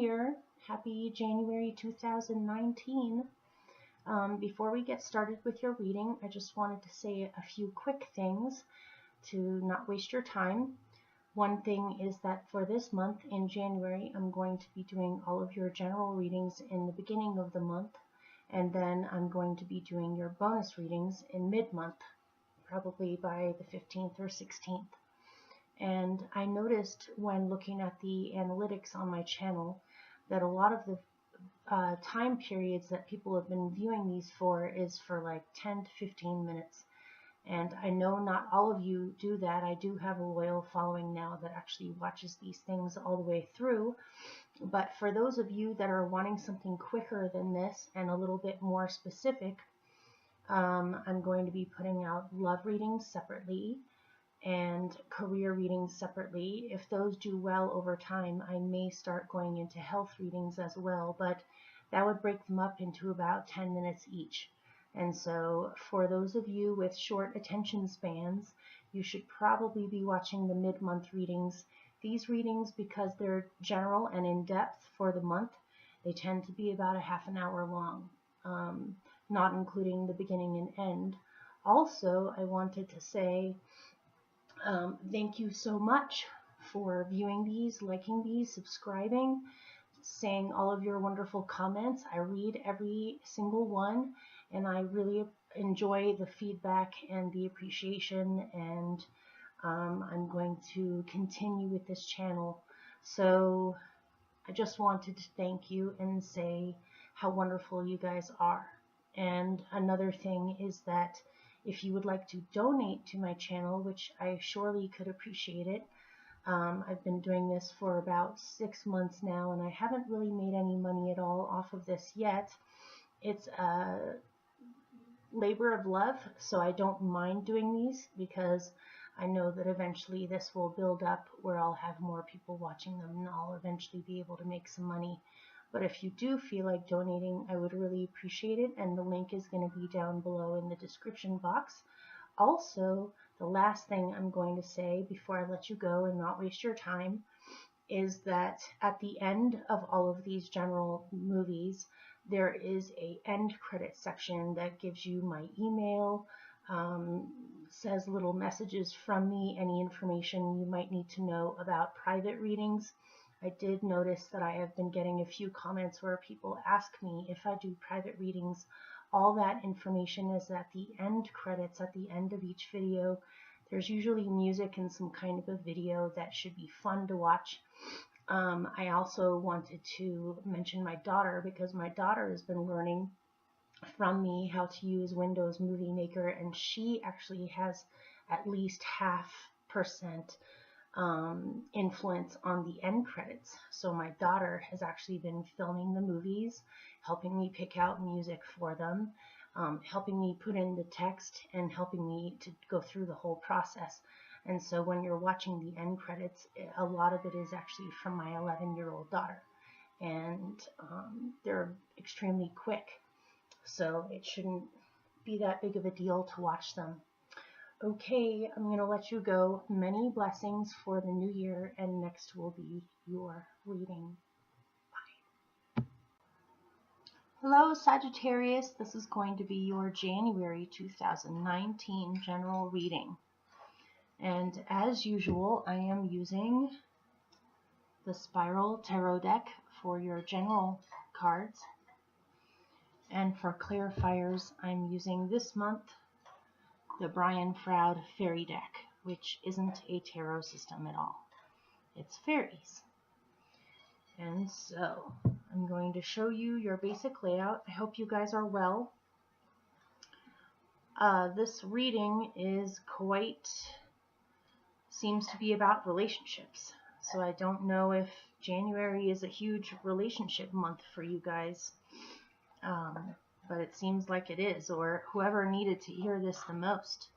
Year. Happy January 2019. Before we get started with your reading, I just wanted to say a few quick things to not waste your time. One thing is that for this month in January, I'm going to be doing all of your general readings in the beginning of the month, and then I'm going to be doing your bonus readings in mid-month, probably by the 15th or 16th. And I noticed when looking at the analytics on my channel that a lot of the time periods that people have been viewing these for is for like 10 to 15 minutes. And I know not all of you do that. I do have a loyal following now that actually watches these things all the way through. But for those of you that are wanting something quicker than this and a little bit more specific, I'm going to be putting out love readings separately and career readings separately. If those do well over time, I may start going into health readings as well, but that would break them up into about 10 minutes each. And so for those of you with short attention spans, you should probably be watching the mid-month readings. These readings, because they're general and in-depth for the month, they tend to be about a half an hour long, not including the beginning and end. Also, I wanted to say thank you so much for viewing these, liking these, subscribing, saying all of your wonderful comments. I read every single one, and I really enjoy the feedback and the appreciation, and I'm going to continue with this channel. So I just wanted to thank you and say how wonderful you guys are. And another thing is that if you would like to donate to my channel, which I surely could appreciate it, I've been doing this for about 6 months now, and I haven't really made any money at all off of this yet. It's a labor of love, so I don't mind doing these because I know that eventually this will build up where I'll have more people watching them and I'll eventually be able to make some money. But if you do feel like donating, I would really appreciate it, and the link is going to be down below in the description box. Also, the last thing I'm going to say before I let you go and not waste your time is that at the end of all of these general movies, there is a end credit section that gives you my email, says little messages from me, any information you might need to know about private readings. I did notice that I have been getting a few comments where people ask me if I do private readings. All that information is at the end credits, at the end of each video. There's usually music and some kind of a video that should be fun to watch. I also wanted to mention my daughter, because my daughter has been learning from me how to use Windows Movie Maker, and she actually has at least 0.5% influence on the end credits. So my daughter has actually been filming the movies, helping me pick out music for them, helping me put in the text, and helping me to go through the whole process. And so when you're watching the end credits, a lot of it is actually from my 11-year-old daughter, and they're extremely quick, so it shouldn't be that big of a deal to watch them. Okay, I'm going to let you go. Many blessings for the new year, and next will be your reading. Bye. Hello, Sagittarius. This is going to be your January 2019 general reading. And as usual, I am using the Spiral Tarot deck for your general cards. And for clarifiers, I'm using this month the Brian Froud Fairy deck, which isn't a tarot system at all. It's fairies. And so I'm going to show you your basic layout. I hope you guys are well. This reading is seems to be about relationships. So I don't know if January is a huge relationship month for you guys. But it seems like it is, or whoever needed to hear this the most,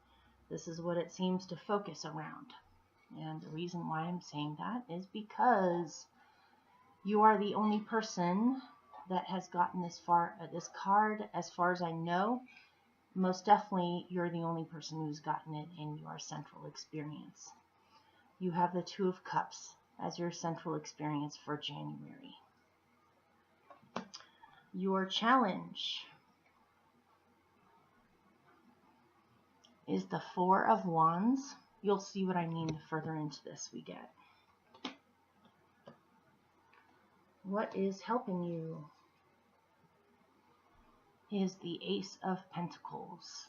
this is what it seems to focus around. And the reason why I'm saying that is because you are the only person that has gotten this far, this card, as far as I know. Most definitely, you're the only person who's gotten it in your central experience. You have the Two of Cups as your central experience for January. Your challenge is the Four of Wands. You'll see what I mean the further into this we get. What is helping you is the Ace of Pentacles.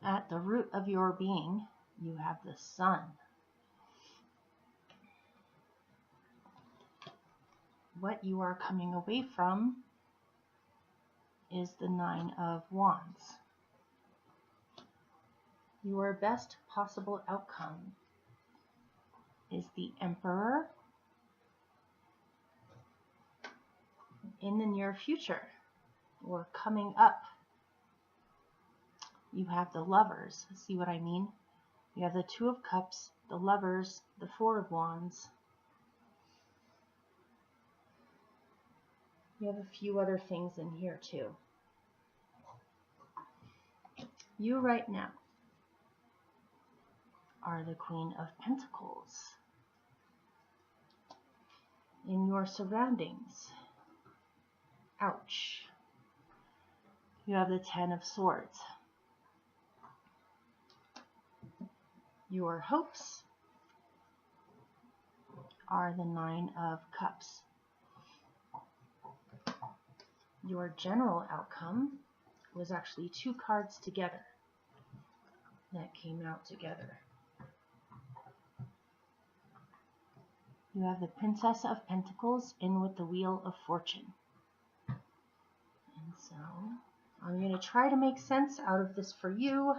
At the root of your being, you have the Sun. What you are coming away from is the Nine of Wands. Your best possible outcome is the Emperor. In the near future, or coming up, you have the Lovers. See what I mean? You have the Two of Cups, the Lovers, the Four of Wands. You have a few other things in here too. You right now are the Queen of Pentacles. In your surroundings, ouch, you have the Ten of Swords. Your hopes are the Nine of Cups. Your general outcome was actually two cards together that came out together. You have the Princess of Pentacles in with the Wheel of Fortune. And so I'm going to try to make sense out of this for you.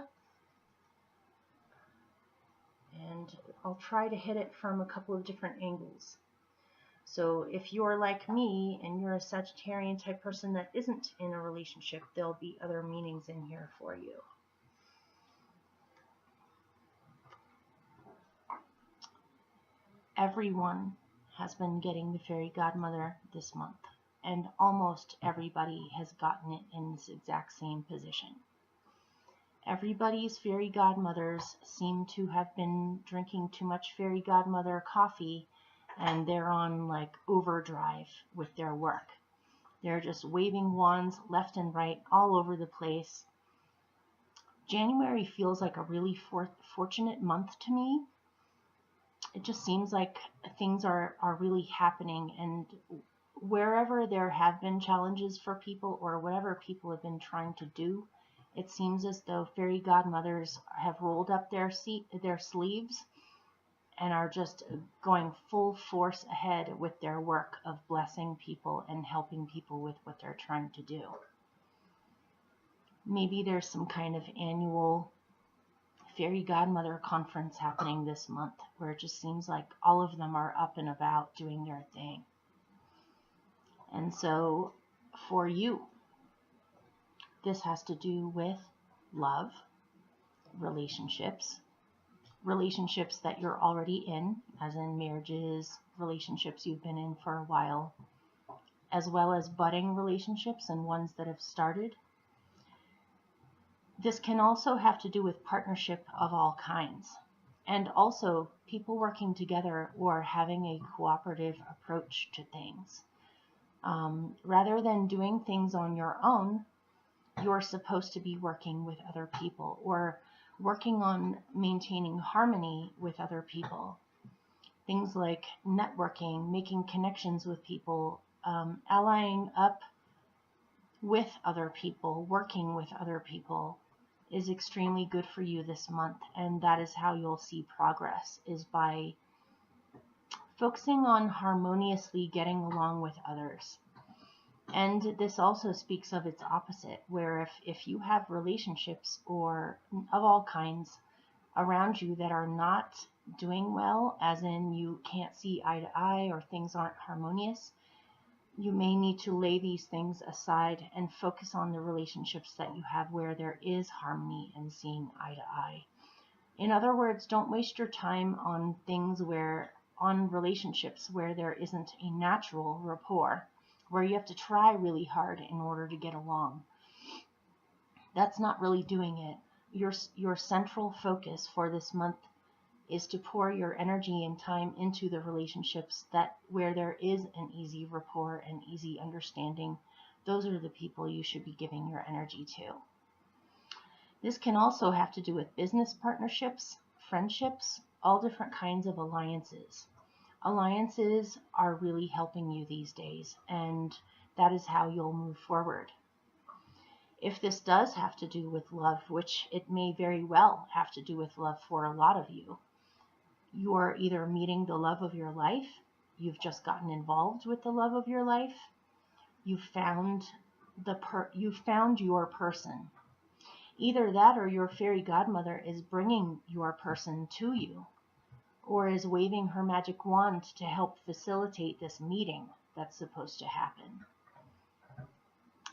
And I'll try to hit it from a couple of different angles. So if you're like me and you're a Sagittarian type person that isn't in a relationship, there'll be other meanings in here for you. Everyone has been getting the fairy godmother this month, and almost everybody has gotten it in this exact same position. Everybody's fairy godmothers seem to have been drinking too much fairy godmother coffee, and they're on like overdrive with their work. They're just waving wands left and right all over the place. January feels like a really fortunate month to me. It just seems like things are really happening, and wherever there have been challenges for people or whatever people have been trying to do, it seems as though fairy godmothers have rolled up their sleeves and are just going full force ahead with their work of blessing people and helping people with what they're trying to do. Maybe there's some kind of annual fairy godmother conference happening this month where it just seems like all of them are up and about doing their thing. And so for you, this has to do with love, relationships that you're already in, as in marriages, relationships you've been in for a while, as well as budding relationships and ones that have started. This can also have to do with partnership of all kinds, and also people working together or having a cooperative approach to things. Rather than doing things on your own, you're supposed to be working with other people or working on maintaining harmony with other people. Things like networking, making connections with people, allying up with other people, working with other people is extremely good for you this month. And that is how you'll see progress, is by focusing on harmoniously getting along with others. And this also speaks of its opposite, where if you have relationships or of all kinds around you that are not doing well, as in you can't see eye to eye or things aren't harmonious, you may need to lay these things aside and focus on the relationships that you have where there is harmony and seeing eye to eye. In other words, don't waste your time on relationships where there isn't a natural rapport, where you have to try really hard in order to get along. That's not really doing it. Your central focus for this month is to pour your energy and time into the relationships where there is an easy rapport and easy understanding. Those are the people you should be giving your energy to. This can also have to do with business partnerships, friendships, all different kinds of alliances. Alliances are really helping you these days, and that is how you'll move forward. If this does have to do with love, which it may very well have to do with love for a lot of you, you are either meeting the love of your life, you've just gotten involved with the love of your life, you've found your person. Either that or your fairy godmother is bringing your person to you, or is waving her magic wand to help facilitate this meeting that's supposed to happen.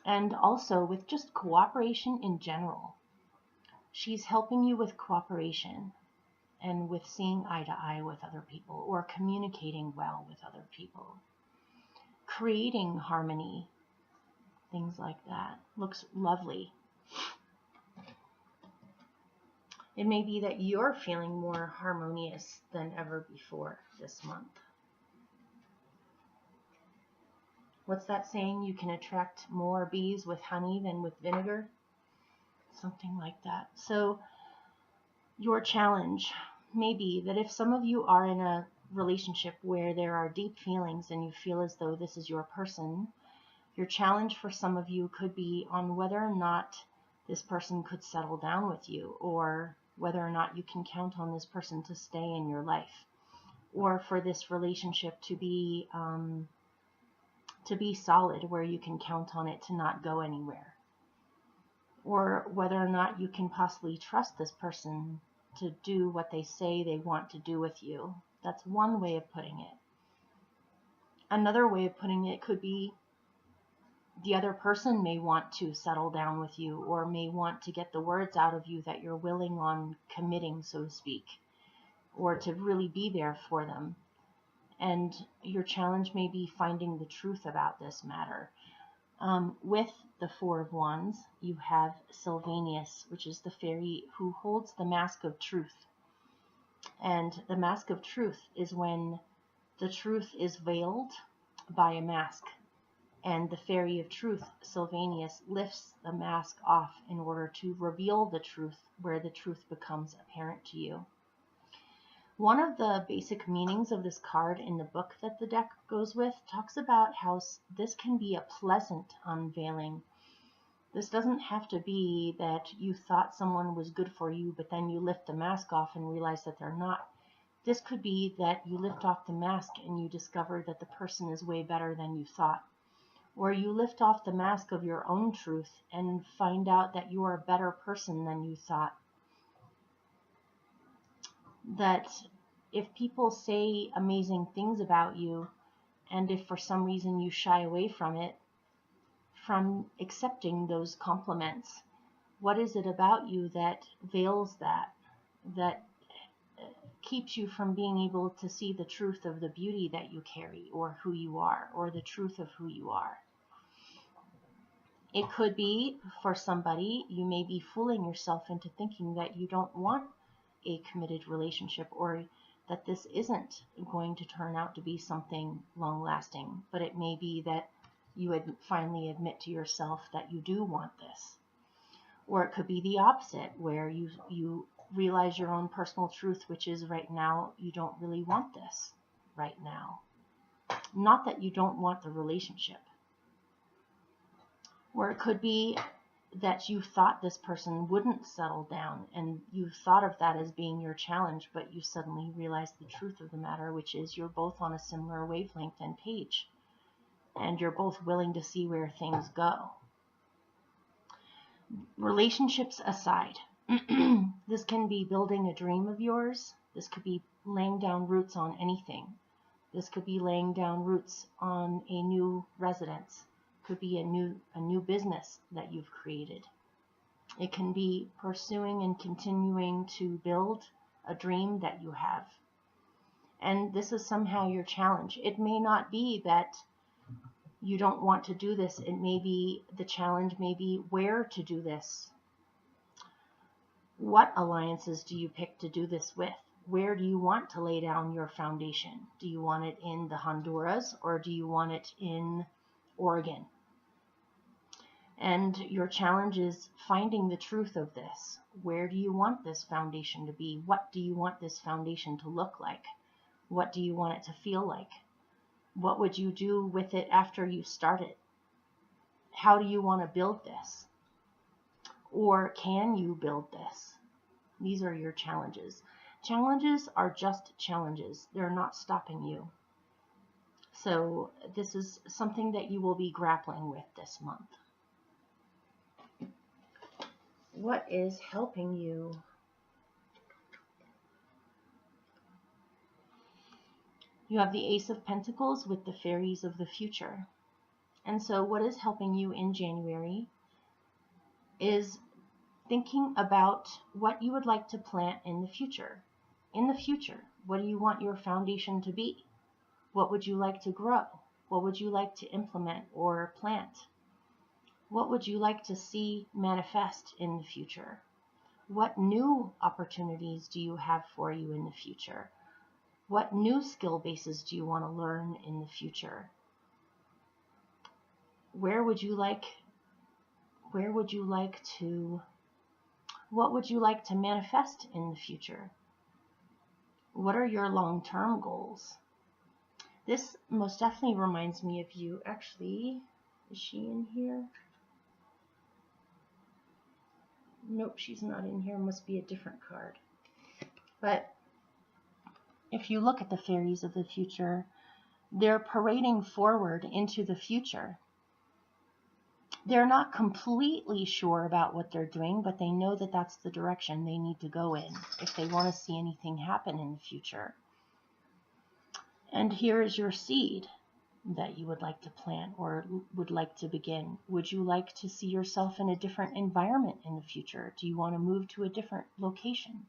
And also with just cooperation in general. She's helping you with cooperation and with seeing eye to eye with other people, or communicating well with other people. Creating harmony, things like that. Looks lovely. It may be that you're feeling more harmonious than ever before this month. What's that saying? You can attract more bees with honey than with vinegar? Something like that. So your challenge may be that if some of you are in a relationship where there are deep feelings and you feel as though this is your person, your challenge for some of you could be on whether or not this person could settle down with you, or whether or not you can count on this person to stay in your life, or for this relationship to be solid, where you can count on it to not go anywhere, or whether or not you can possibly trust this person to do what they say they want to do with you. That's one way of putting it. Another way of putting it could be the other person may want to settle down with you, or may want to get the words out of you that you're willing on committing, so to speak, or to really be there for them. And your challenge may be finding the truth about this matter. With the Four of Wands, you have Sylvanus, which is the fairy who holds the mask of truth. And the mask of truth is when the truth is veiled by a mask. And the fairy of truth, Sylvanus, lifts the mask off in order to reveal the truth, where the truth becomes apparent to you. One of the basic meanings of this card in the book that the deck goes with talks about how this can be a pleasant unveiling. This doesn't have to be that you thought someone was good for you, but then you lift the mask off and realize that they're not. This could be that you lift off the mask and you discover that the person is way better than you thought. Or you lift off the mask of your own truth and find out that you are a better person than you thought. That if people say amazing things about you, and if for some reason you shy away from it, from accepting those compliments, what is it about you that veils that keeps you from being able to see the truth of the beauty that you carry, or who you are, or the truth of who you are? It could be, for somebody, you may be fooling yourself into thinking that you don't want a committed relationship, or that this isn't going to turn out to be something long-lasting. But it may be that you would finally admit to yourself that you do want this. Or it could be the opposite, where you realize your own personal truth, which is right now you don't really want this right now. Not that you don't want the relationship. Or it could be that you thought this person wouldn't settle down, and you thought of that as being your challenge, but you suddenly realize the truth of the matter, which is you're both on a similar wavelength and page, and you're both willing to see where things go. Relationships aside, this can be building a dream of yours. This could be laying down roots on anything. This could be laying down roots on a new residence. Could be a new business that you've created. It can be pursuing and continuing to build a dream that you have. And this is somehow your challenge. It may not be that you don't want to do this. It may be the challenge may be where to do this. What alliances do you pick to do this with? where do you want to lay down your foundation? Do you want it in the Honduras or do you want it in Oregon? And your challenge is finding the truth of this. Where do you want this foundation to be? What do you want this foundation to look like? What do you want it to feel like? What would you do with it after you start it? How do you want to build this? Or can you build this? These are your challenges. Challenges are just challenges. They're not stopping you. So this is something that you will be grappling with this month. What is helping you? You have the Ace of Pentacles with the Fairies of the Future. And so what is helping you in January is thinking about what you would like to plant in the future. In the future, what do you want your foundation to be? What would you like to grow? What would you like to implement or plant? What would you like to see manifest in the future? What new opportunities do you have for you in the future? What new skill bases do you want to learn in the future? What would you like to manifest in the future? What are your long-term goals? This most definitely reminds me of you. Actually, is she in here? Nope, she's not in here. Must be a different card. But if you look at the Fairies of the Future, they're parading forward into the future. They're not completely sure about what they're doing, but they know that that's the direction they need to go in if they want to see anything happen in the future. And here is your seed that you would like to plant or would like to begin. Would you like to see yourself in a different environment in the future? Do you want to move to a different location?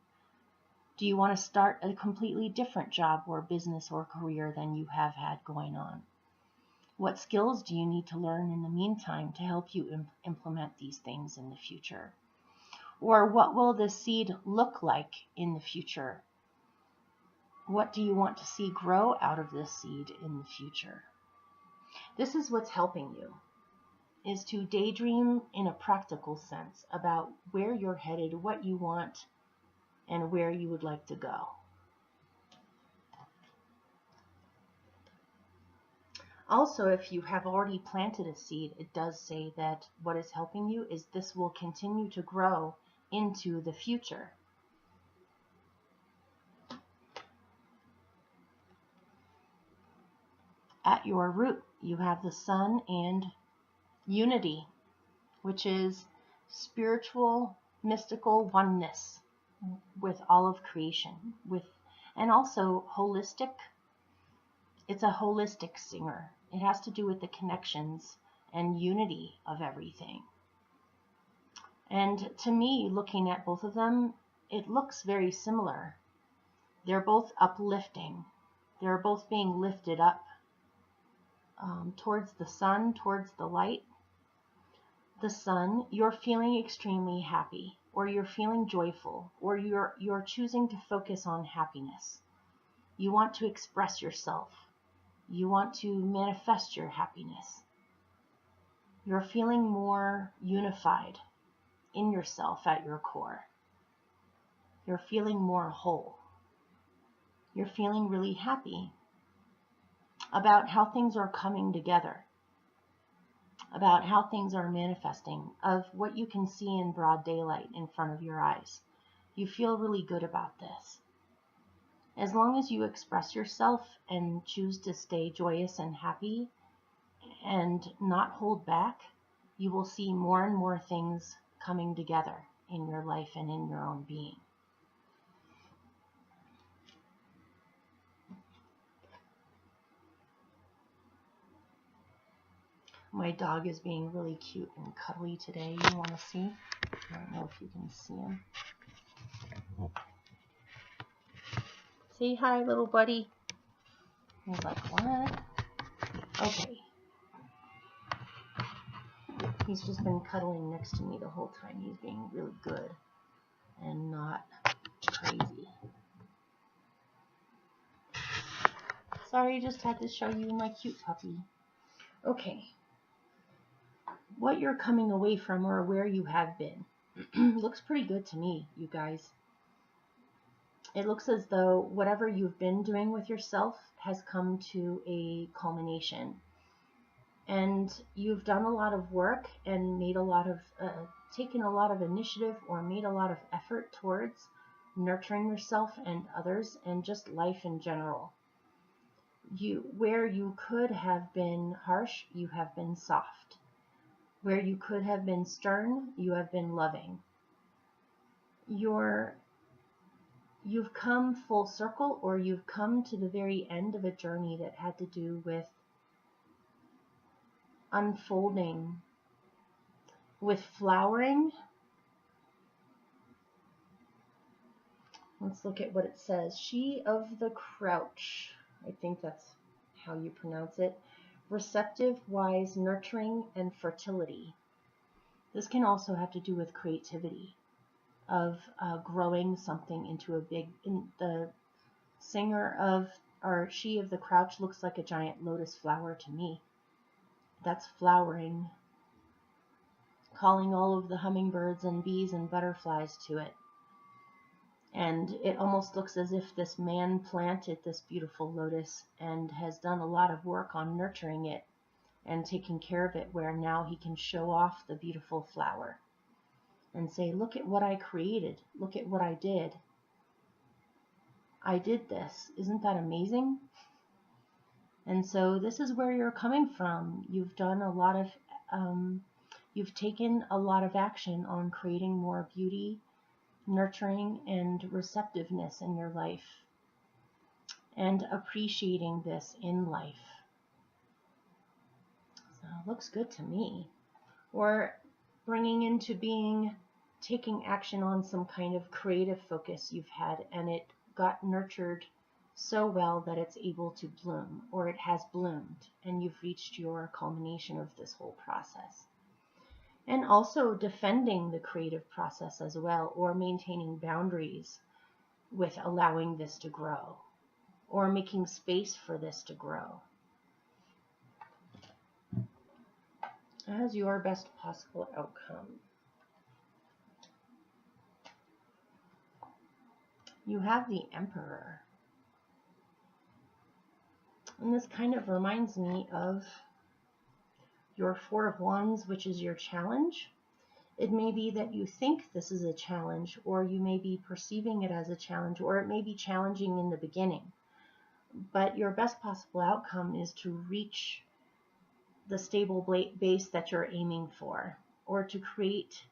Do you want to start a completely different job or business or career than you have had going on? What skills do you need to learn in the meantime to help you implement these things in the future? Or what will this seed look like in the future? What do you want to see grow out of this seed in the future? This is what's helping you, is to daydream in a practical sense about where you're headed, what you want, and where you would like to go. Also, if you have already planted a seed, it does say that what is helping you is this will continue to grow into the future. At your root, you have the Sun and unity, which is spiritual, mystical oneness with all of creation, and also holistic. It's a holistic singer. It has to do with the connections and unity of everything. And to me, looking at both of them, it looks very similar. They're both uplifting. They're both being lifted up towards the sun, towards the light. The sun, you're feeling extremely happy, or you're feeling joyful, or you're choosing to focus on happiness. You want to express yourself. You want to manifest your happiness. You're feeling more unified in yourself at your core. You're feeling more whole. You're feeling really happy about how things are coming together, about how things are manifesting, of what you can see in broad daylight in front of your eyes. You feel really good about this. As long as you express yourself and choose to stay joyous and happy and not hold back, you will see more and more things coming together in your life and in your own being. My dog is being really cute and cuddly today. You want to see? I don't know if you can see him. Say hi, little buddy. He's like, what? Okay. He's just been cuddling next to me the whole time. He's being really good and not crazy. Sorry, just had to show you my cute puppy. Okay. What you're coming away from or where you have been looks pretty good to me, you guys. It looks as though whatever you've been doing with yourself has come to a culmination. And you've done a lot of work and made a lot of, taken a lot of initiative or made a lot of effort towards nurturing yourself and others and just life in general. Where you could have been harsh, you have been soft. Where you could have been stern, you have been loving. You've come full circle, or you've come to the very end of a journey that had to do with unfolding, with flowering. Let's look at what it says. She of the Crouch, I think that's how you pronounce it. Receptive, wise, nurturing, and fertility. This can also have to do with creativity, of growing something into a big, the singer of, or She of the Crouch looks like a giant lotus flower to me. That's flowering, calling all of the hummingbirds and bees and butterflies to it. And it almost looks as if this man planted this beautiful lotus and has done a lot of work on nurturing it and taking care of it, where now he can show off the beautiful flower and say, look at what I created. Look at what I did. I did this. Isn't that amazing? And so this is where you're coming from. You've done a lot of, you've taken a lot of action on creating more beauty, nurturing, and receptiveness in your life, and appreciating this in life. So it looks good to me. Or bringing into being, taking action on some kind of creative focus you've had, and it got nurtured so well that it's able to bloom, or it has bloomed, and you've reached your culmination of this whole process. And also defending the creative process as well, or maintaining boundaries with allowing this to grow, or making space for this to grow as your best possible outcome. You have the Emperor. And this kind of reminds me of your Four of Wands, which is your challenge. It may be that you think this is a challenge, or you may be perceiving it as a challenge, or it may be challenging in the beginning. But your best possible outcome is to reach the stable base that you're aiming for, or to create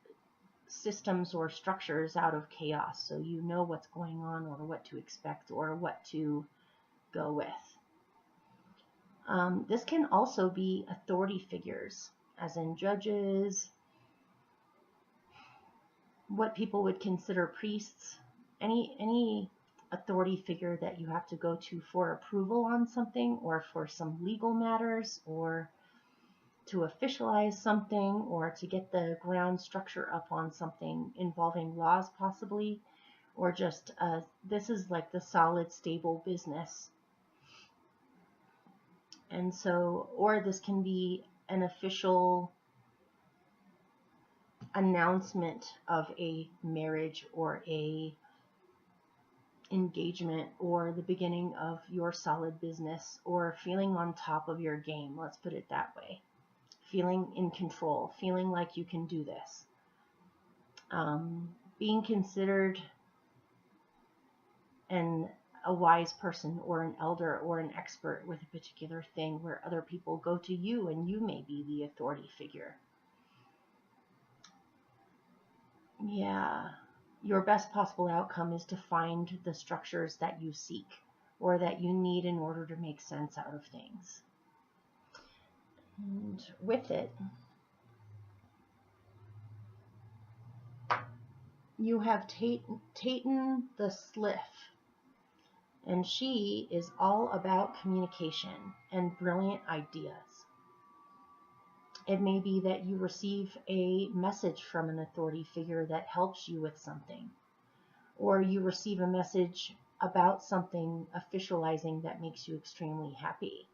systems or structures out of chaos, so you know what's going on, or what to expect, or what to go with. This can also be authority figures, as in judges, what people would consider priests, any authority figure that you have to go to for approval on something, or for some legal matters, or to officialize something, or to get the ground structure up on something involving laws possibly, or just this is like the solid, stable business. And so, or this can be an official announcement of a marriage, or a engagement, or the beginning of your solid business, or feeling on top of your game, let's put it that way. Feeling in control, feeling like you can do this. Being considered a wise person, or an elder, or an expert with a particular thing, where other people go to you and you may be the authority figure. Yeah, your best possible outcome is to find the structures that you seek, or that you need in order to make sense out of things. And with it, you have Taten the Sliff, and she is all about communication and brilliant ideas. It may be that you receive a message from an authority figure that helps you with something, or you receive a message about something officializing that makes you extremely happy,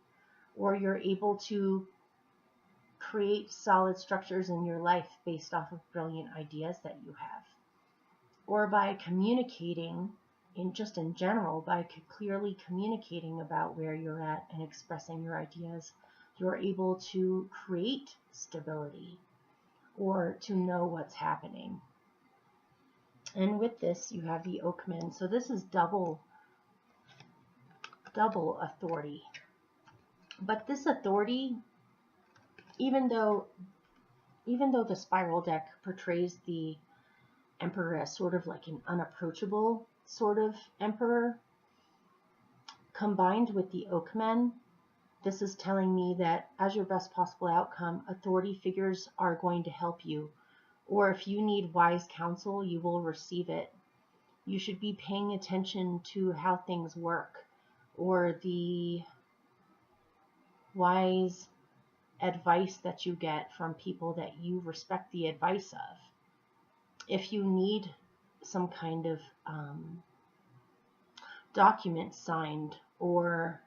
or you're able to create solid structures in your life based off of brilliant ideas that you have, or by communicating in general, by clearly communicating about where you're at and expressing your ideas, you're able to create stability or to know what's happening. And with this, you have the Oakman. So this is double authority. But this authority, even though the spiral deck portrays the Emperor as sort of like an unapproachable sort of emperor, combined with the Oakmen, this is telling me that as your best possible outcome, authority figures are going to help you. Or if you need wise counsel, you will receive it. You should be paying attention to how things work, or the wise advice that you get from people that you respect the advice of. If you need some kind of document signed, or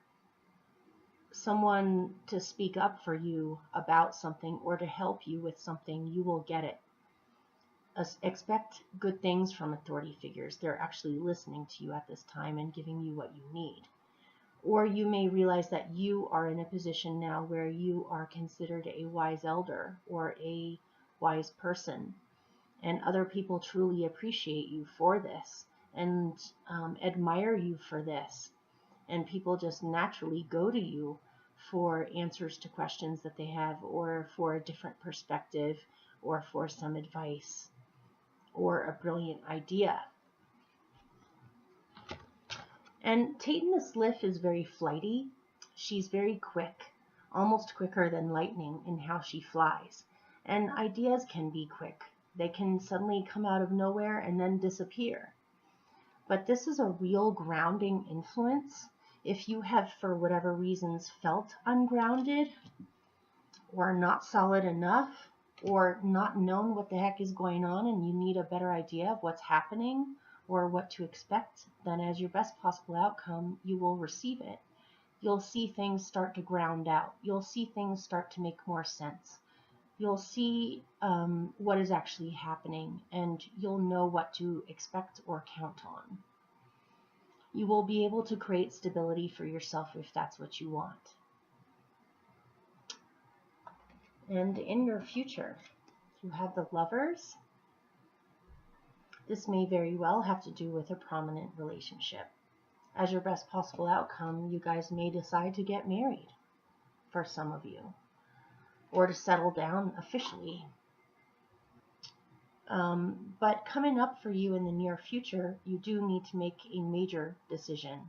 someone to speak up for you about something or to help you with something, you will get it. Expect good things from authority figures. They're actually listening to you at this time and giving you what you need. Or you may realize that you are in a position now where you are considered a wise elder or a wise person, and other people truly appreciate you for this and admire you for this. And people just naturally go to you for answers to questions that they have, or for a different perspective, or for some advice, or a brilliant idea. And Taten the Sliff is very flighty. She's very quick, almost quicker than lightning in how she flies. And ideas can be quick. They can suddenly come out of nowhere and then disappear. But this is a real grounding influence. If you have, for whatever reasons, felt ungrounded, or not solid enough, or not known what the heck is going on, and you need a better idea of what's happening or what to expect, then as your best possible outcome, you will receive it. You'll see things start to ground out. You'll see things start to make more sense. You'll see what is actually happening, and you'll know what to expect or count on. You will be able to create stability for yourself if that's what you want. And in your future, you have the Lovers. This may very well have to do with a prominent relationship. As your best possible outcome, you guys may decide to get married, for some of you, or to settle down officially. But coming up for you in the near future, you do need to make a major decision.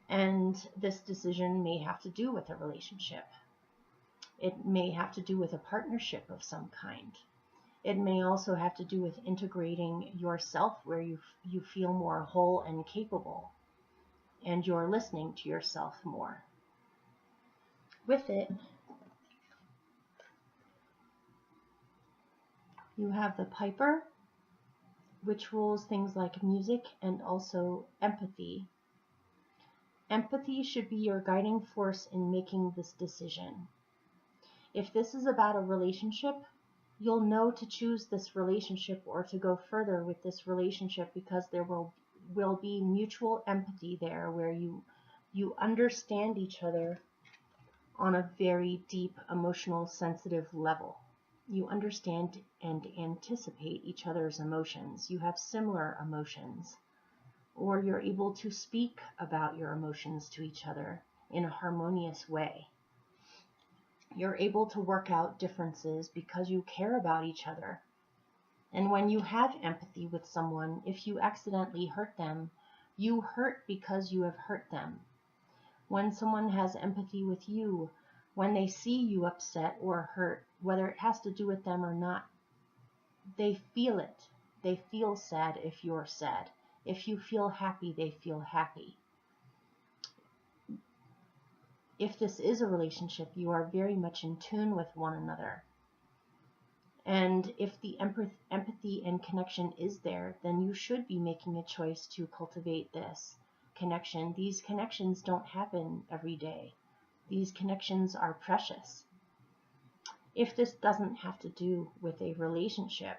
And this decision may have to do with a relationship. It may have to do with a partnership of some kind. It may also have to do with integrating yourself where you feel more whole and capable, and you're listening to yourself more. With it, you have the Piper, which rules things like music and also empathy. Empathy should be your guiding force in making this decision. If this is about a relationship, you'll know to choose this relationship or to go further with this relationship because there will be mutual empathy there, where you understand each other on a very deep, emotional, sensitive level. You understand and anticipate each other's emotions. You have similar emotions, or you're able to speak about your emotions to each other in a harmonious way. You're able to work out differences because you care about each other. And when you have empathy with someone, if you accidentally hurt them, you hurt because you have hurt them. When someone has empathy with you, when they see you upset or hurt, whether it has to do with them or not, they feel it. They feel sad if you're sad. If you feel happy, they feel happy. If this is a relationship, you are very much in tune with one another. And if the empathy and connection is there, then you should be making a choice to cultivate this connection. These connections don't happen every day. These connections are precious. If this doesn't have to do with a relationship,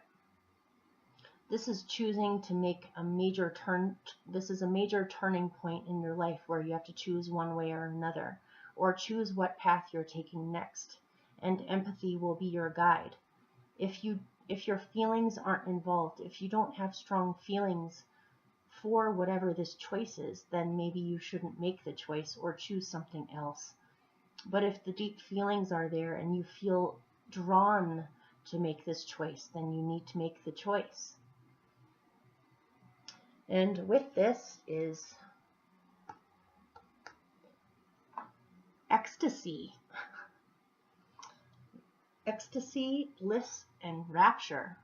this is choosing to make a major turn. This is a major turning point in your life where you have to choose one way or another, or choose what path you're taking next. And empathy will be your guide. If your feelings aren't involved, if you don't have strong feelings for whatever this choice is, then maybe you shouldn't make the choice or choose something else. But if the deep feelings are there and you feel drawn to make this choice, then you need to make the choice. And with this is ecstasy. Ecstasy, bliss, and rapture.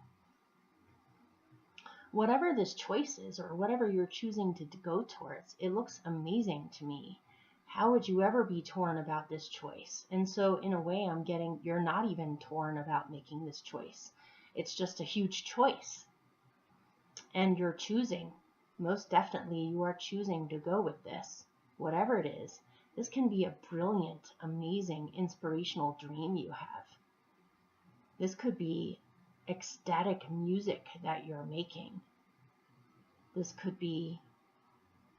Whatever this choice is, or whatever you're choosing to go towards, it looks amazing to me. How would you ever be torn about this choice? And so in a way, I'm getting, you're not even torn about making this choice. It's just a huge choice. And you're choosing. Most definitely, you are choosing to go with this. Whatever it is, this can be a brilliant, amazing, inspirational dream you have. This could be ecstatic music that you're making. This could be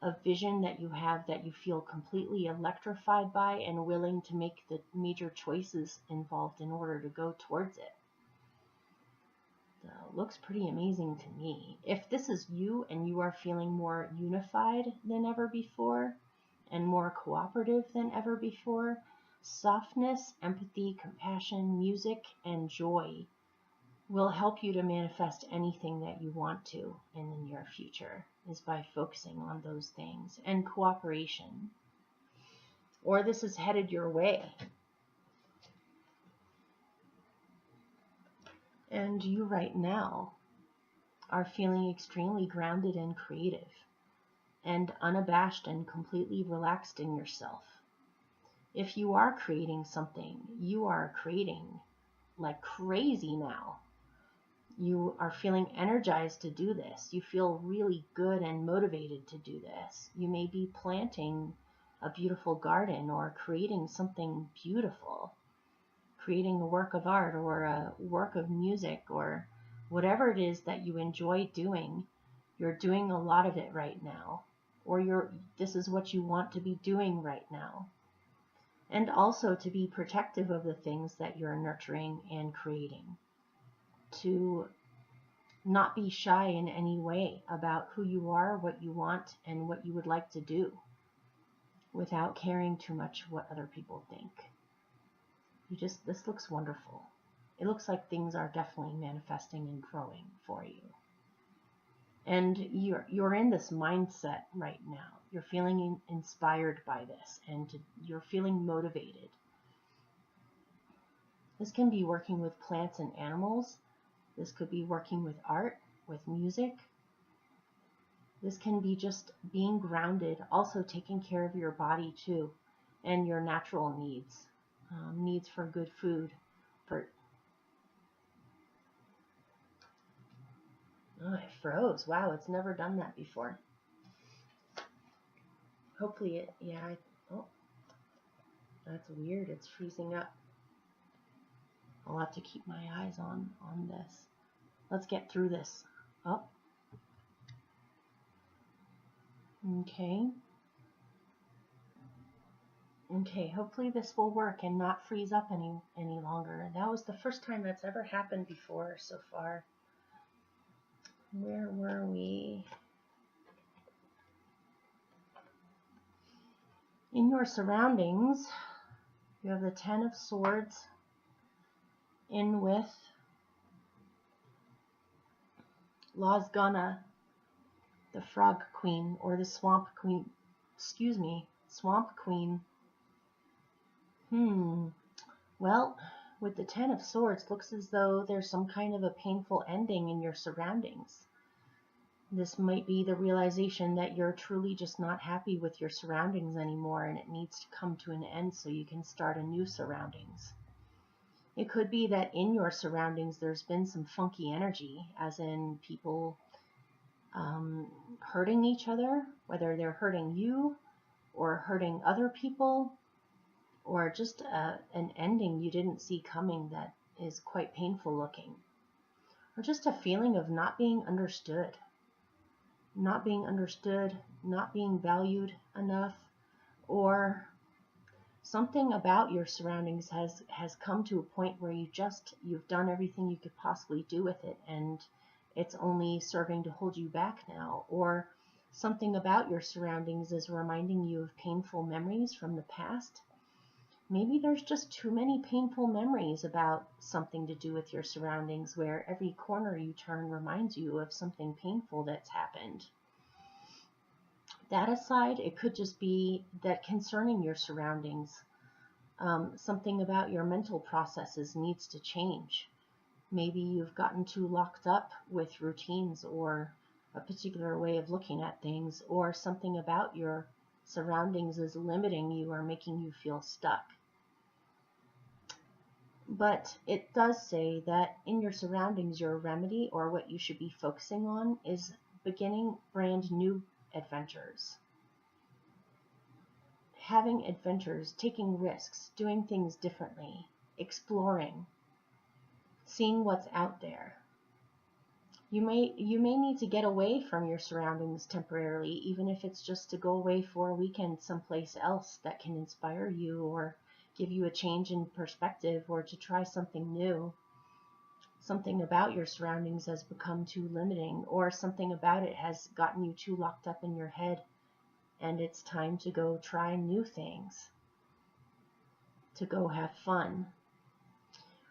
a vision that you have that you feel completely electrified by and willing to make the major choices involved in order to go towards it. So it looks pretty amazing to me. If this is you and you are feeling more unified than ever before and more cooperative than ever before, softness, empathy, compassion, music, and joy will help you to manifest anything that you want to in the near future, is by focusing on those things, and cooperation. Or this is headed your way. And you right now are feeling extremely grounded and creative and unabashed and completely relaxed in yourself. If you are creating something, you are creating like crazy now. You are feeling energized to do this. You feel really good and motivated to do this. You may be planting a beautiful garden or creating something beautiful, creating a work of art or a work of music or whatever it is that you enjoy doing. You're doing a lot of it right now, or this is what you want to be doing right now. And also to be protective of the things that you're nurturing and creating. To not be shy in any way about who you are, what you want, and what you would like to do, without caring too much what other people think. This looks wonderful. It looks like things are definitely manifesting and growing for you. And you're in this mindset right now. You're feeling inspired by this, and you're feeling motivated. This can be working with plants and animals. This could be working with art, with music. This can be just being grounded, also taking care of your body too, and your natural needs. Needs for good food. Oh, it froze. Wow, it's never done that before. Hopefully oh, that's weird. It's freezing up. I'll have to keep my eyes on this. Let's get through this. Oh. Okay. Okay, hopefully this will work and not freeze up any longer. That was the first time that's ever happened before so far. Where were we? In your surroundings, you have the Ten of Swords in with Lasgana, the Frog Queen, or the Swamp Queen. Excuse me, Swamp Queen. Well, with the Ten of Swords, looks as though there's some kind of a painful ending in your surroundings. This might be the realization that you're truly just not happy with your surroundings anymore, and it needs to come to an end so you can start a new surroundings. It could be that in your surroundings there's been some funky energy, as in people hurting each other, whether they're hurting you or hurting other people, or just an ending you didn't see coming that is quite painful looking, or just a feeling of not being understood, not being valued enough, or something about your surroundings has come to a point where you've done everything you could possibly do with it, and it's only serving to hold you back now. Or something about your surroundings is reminding you of painful memories from the past. Maybe there's just too many painful memories about something to do with your surroundings, where every corner you turn reminds you of something painful that's happened. That aside, it could just be that concerning your surroundings, something about your mental processes needs to change. Maybe you've gotten too locked up with routines or a particular way of looking at things, or something about your surroundings is limiting you or making you feel stuck. But it does say that in your surroundings, your remedy, or what you should be focusing on, is beginning brand new adventures. Having adventures, taking risks, doing things differently, exploring, seeing what's out there. You may need to get away from your surroundings temporarily, even if it's just to go away for a weekend someplace else that can inspire you or give you a change in perspective, or to try something new. Something about your surroundings has become too limiting, or something about it has gotten you too locked up in your head, and it's time to go try new things, to go have fun.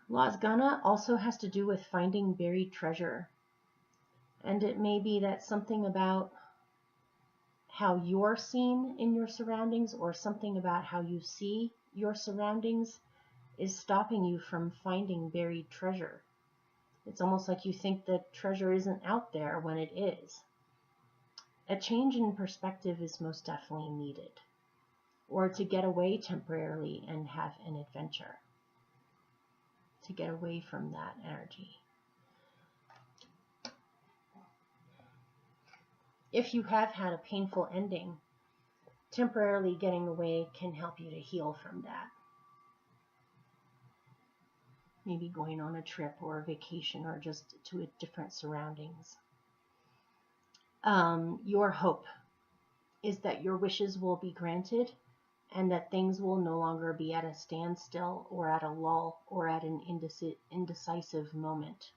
Lasgana also has to do with finding buried treasure. And it may be that something about how you're seen in your surroundings, or something about how you see your surroundings, is stopping you from finding buried treasure. It's almost like you think that treasure isn't out there when it is. A change in perspective is most definitely needed, or to get away temporarily and have an adventure, to get away from that energy. If you have had a painful ending, temporarily getting away can help you to heal from that. Maybe going on a trip or a vacation, or just to a different surroundings. Your hope is that your wishes will be granted, and that things will no longer be at a standstill, or at a lull, or at an indecisive moment.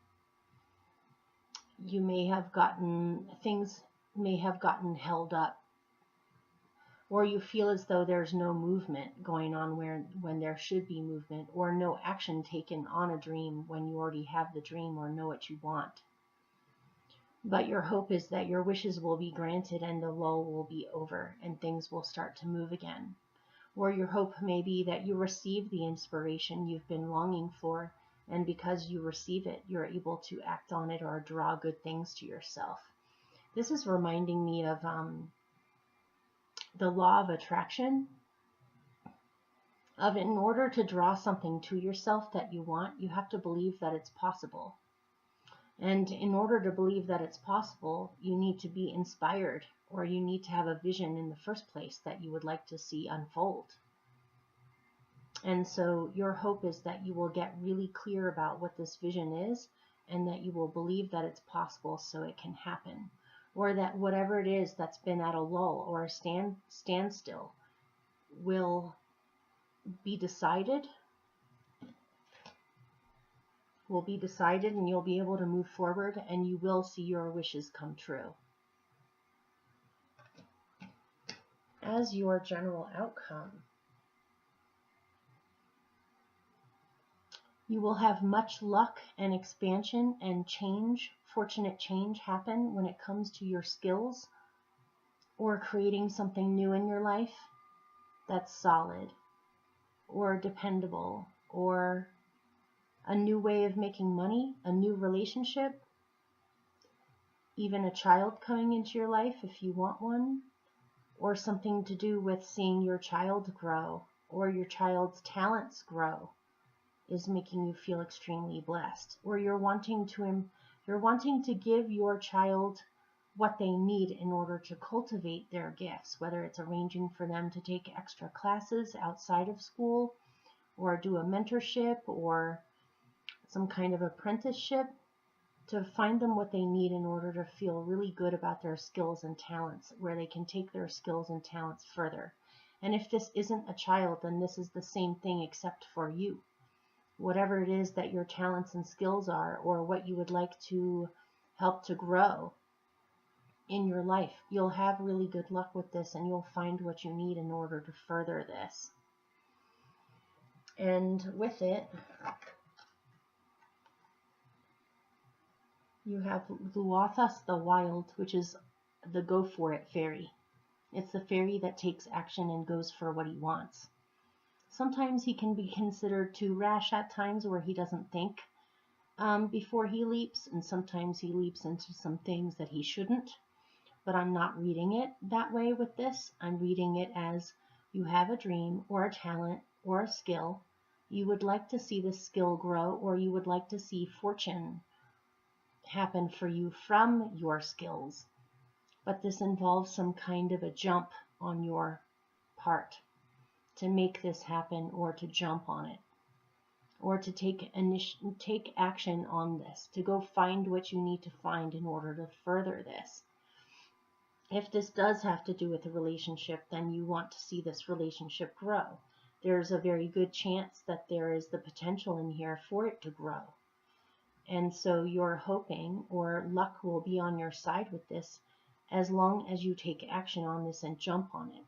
You may have gotten held up, or you feel as though there's no movement going on when there should be movement, or no action taken on a dream when you already have the dream or know what you want. But your hope is that your wishes will be granted, and the lull will be over, and things will start to move again. Or your hope may be that you receive the inspiration you've been longing for, and because you receive it, you're able to act on it or draw good things to yourself. This is reminding me of the law of attraction, of in order to draw something to yourself that you want, you have to believe that it's possible. And in order to believe that it's possible, you need to be inspired, or you need to have a vision in the first place that you would like to see unfold. And so your hope is that you will get really clear about what this vision is, and that you will believe that it's possible so it can happen. Or that whatever it is that's been at a lull or a standstill will be decided, and you'll be able to move forward, and you will see your wishes come true. As your general outcome, you will have much luck and expansion and change, fortunate change happen when it comes to your skills, or creating something new in your life that's solid or dependable, or a new way of making money, a new relationship, even a child coming into your life if you want one, or something to do with seeing your child grow, or your child's talents grow, is making you feel extremely blessed, or you're wanting to give your child what they need in order to cultivate their gifts, whether it's arranging for them to take extra classes outside of school, or do a mentorship or some kind of apprenticeship, to find them what they need in order to feel really good about their skills and talents, where they can take their skills and talents further. And if this isn't a child, then this is the same thing except for you. Whatever it is that your talents and skills are, or what you would like to help to grow in your life, you'll have really good luck with this, and you'll find what you need in order to further this. And with it, you have Luathas the Wild, which is the go for it fairy. It's the fairy that takes action and goes for what he wants. Sometimes he can be considered too rash at times, where he doesn't think before he leaps, and sometimes he leaps into some things that he shouldn't. But I'm not reading it that way with this. I'm reading it as you have a dream or a talent or a skill. You would like to see this skill grow, or you would like to see fortune happen for you from your skills. But this involves some kind of a jump on your part to make this happen, or to jump on it, or to take action on this, to go find what you need to find in order to further this. If this does have to do with a relationship, then you want to see this relationship grow. There's a very good chance that there is the potential in here for it to grow. And so you're hoping, or luck will be on your side with this, as long as you take action on this and jump on it.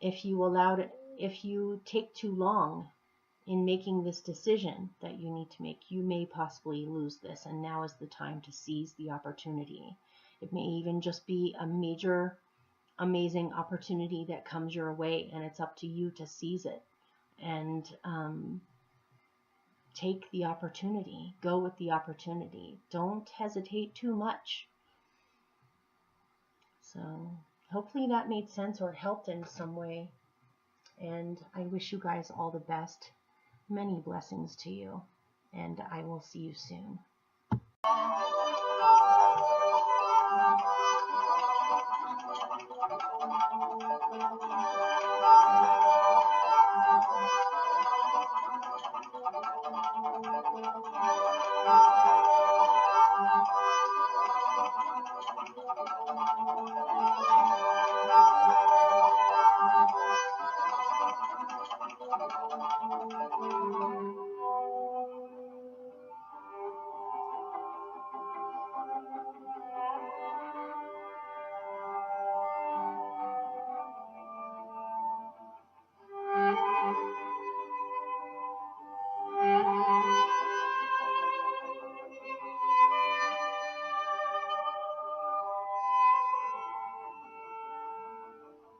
If you take too long in making this decision that you need to make, you may possibly lose this, and now is the time to seize the opportunity. It may even just be a major, amazing opportunity that comes your way, and it's up to you to seize it and take the opportunity. Go with the opportunity. Don't hesitate too much. So hopefully that made sense or helped in some way. And I wish you guys all the best. Many blessings to you. And I will see you soon.